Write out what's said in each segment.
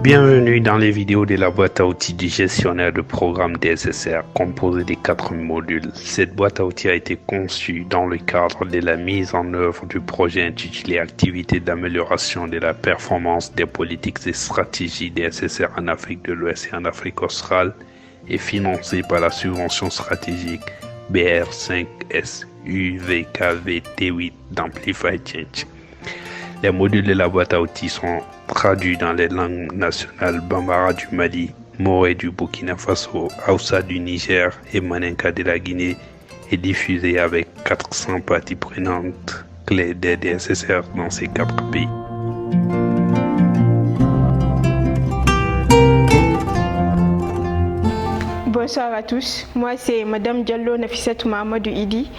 Bienvenue dans les vidéos de la boîte à outils du gestionnaire de programme DSSR composée de 4 modules. Cette boîte à outils a été conçue dans le cadre de la mise en œuvre du projet intitulé Activités d'amélioration de la performance des politiques et stratégies DSSR en Afrique de l'Ouest et en Afrique australe et financé par la subvention stratégique BR5S UVKV T8 d'Amplify Change. Les modules de la boîte à outils sont traduits dans les langues nationales Bambara du Mali, Moré du Burkina Faso, Hausa du Niger et Maninka de la Guinée et diffusés avec 400 parties prenantes clés des DSSR dans ces 4 pays. Bonsoir à tous, moi c'est Madame Diallo Nafissatou Mahamadou Idi.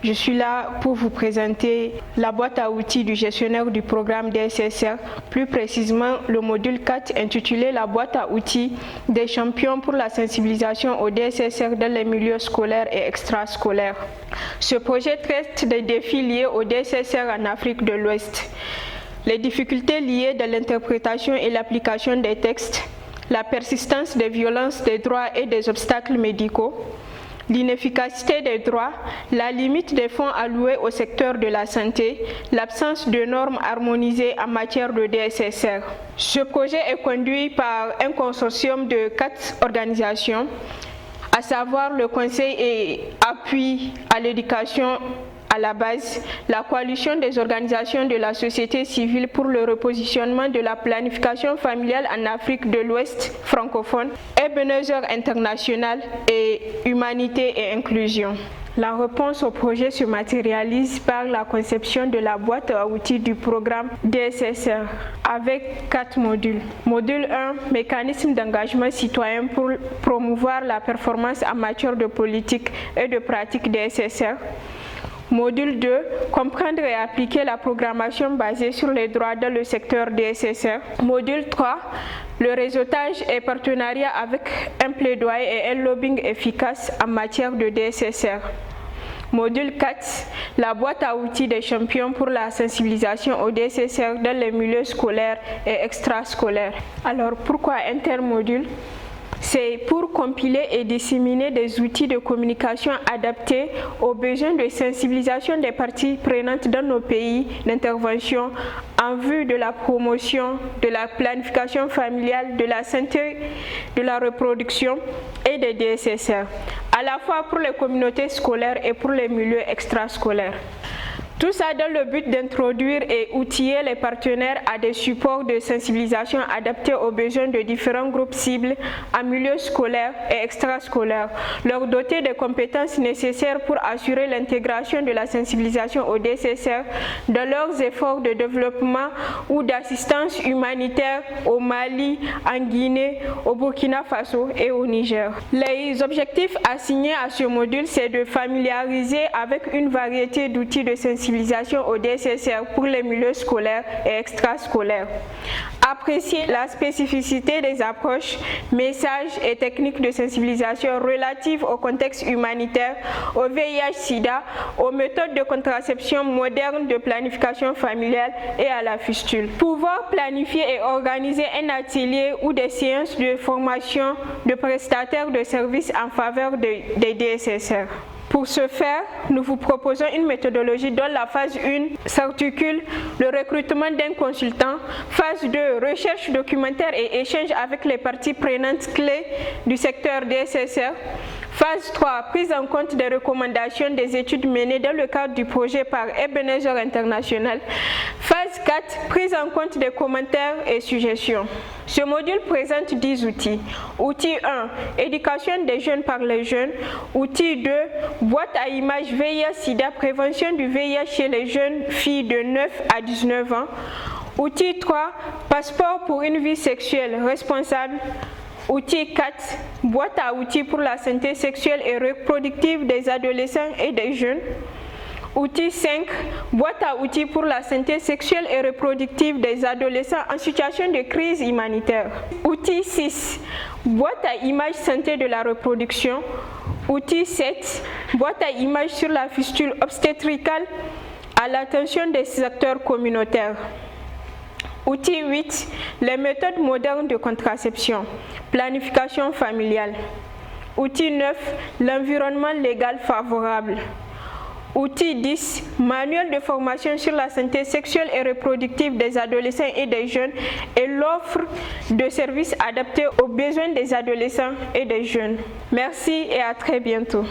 Je suis là pour vous présenter la boîte à outils du gestionnaire du programme DSSR, plus précisément le module 4 intitulé la boîte à outils des champions pour la sensibilisation au DSSR dans les milieux scolaires et extrascolaires. Ce projet traite des défis liés au DSSR en Afrique de l'Ouest, les difficultés liées à l'interprétation et l'application des textes, la persistance des violences des droits et des obstacles médicaux, l'inefficacité des droits, la limite des fonds alloués au secteur de la santé, l'absence de normes harmonisées en matière de DSSR. Ce projet est conduit par un consortium de 4 organisations, à savoir le Conseil et appui à l'éducation à la base, la coalition des organisations de la société civile pour le repositionnement de la planification familiale en Afrique de l'Ouest francophone, Ebenezer International et Humanité et Inclusion. La réponse au projet se matérialise par la conception de la boîte à outils du programme DSSR avec 4 modules. Module 1, mécanisme d'engagement citoyen pour promouvoir la performance en matière de politique et de pratique DSSR. Module 2, comprendre et appliquer la programmation basée sur les droits dans le secteur DSSR. Module 3, le réseautage et partenariat avec un plaidoyer et un lobbying efficace en matière de DSSR. Module 4, la boîte à outils des champions pour la sensibilisation au DSSR dans les milieux scolaires et extrascolaires. Alors pourquoi intermodule ? C'est pour compiler et disséminer des outils de communication adaptés aux besoins de sensibilisation des parties prenantes dans nos pays d'intervention en vue de la promotion de la planification familiale, de la santé, de la reproduction et des DSSR, à la fois pour les communautés scolaires et pour les milieux extrascolaires. Tout ça dans le but d'introduire et outiller les partenaires à des supports de sensibilisation adaptés aux besoins de différents groupes cibles en milieu scolaire et extrascolaire, leur doter des compétences nécessaires pour assurer l'intégration de la sensibilisation au DSSR dans leurs efforts de développement ou d'assistance humanitaire au Mali, en Guinée, au Burkina Faso et au Niger. Les objectifs assignés à ce module, c'est de familiariser avec une variété d'outils de sensibilisation au DSSR pour les milieux scolaires et extrascolaires. Apprécier la spécificité des approches, messages et techniques de sensibilisation relatives au contexte humanitaire, au VIH-Sida, aux méthodes de contraception modernes de planification familiale et à la fistule. Pouvoir planifier et organiser un atelier ou des séances de formation de prestataires de services en faveur des DSSR. Pour ce faire, nous vous proposons une méthodologie dont la phase 1 s'articule le recrutement d'un consultant, phase 2 recherche documentaire et échange avec les parties prenantes clés du secteur DSSR, phase 3 prise en compte des recommandations des études menées dans le cadre du projet par Ebenezer International, phase 4 prise en compte des commentaires et suggestions. Ce module présente 10 outils. Outil 1, éducation des jeunes par les jeunes. Outil 2, boîte à images VIH-Sida, prévention du VIH chez les jeunes filles de 9 à 19 ans. Outil 3, passeport pour une vie sexuelle responsable. Outil 4, boîte à outils pour la santé sexuelle et reproductive des adolescents et des jeunes. Outil 5, boîte à outils pour la santé sexuelle et reproductive des adolescents en situation de crise humanitaire. Outil 6, boîte à images santé de la reproduction. Outil 7, boîte à images sur la fistule obstétricale à l'attention des acteurs communautaires. Outil 8, les méthodes modernes de contraception, planification familiale. Outil 9, l'environnement légal favorable. Outil 10, manuel de formation sur la santé sexuelle et reproductive des adolescents et des jeunes et l'offre de services adaptés aux besoins des adolescents et des jeunes. Merci et à très bientôt.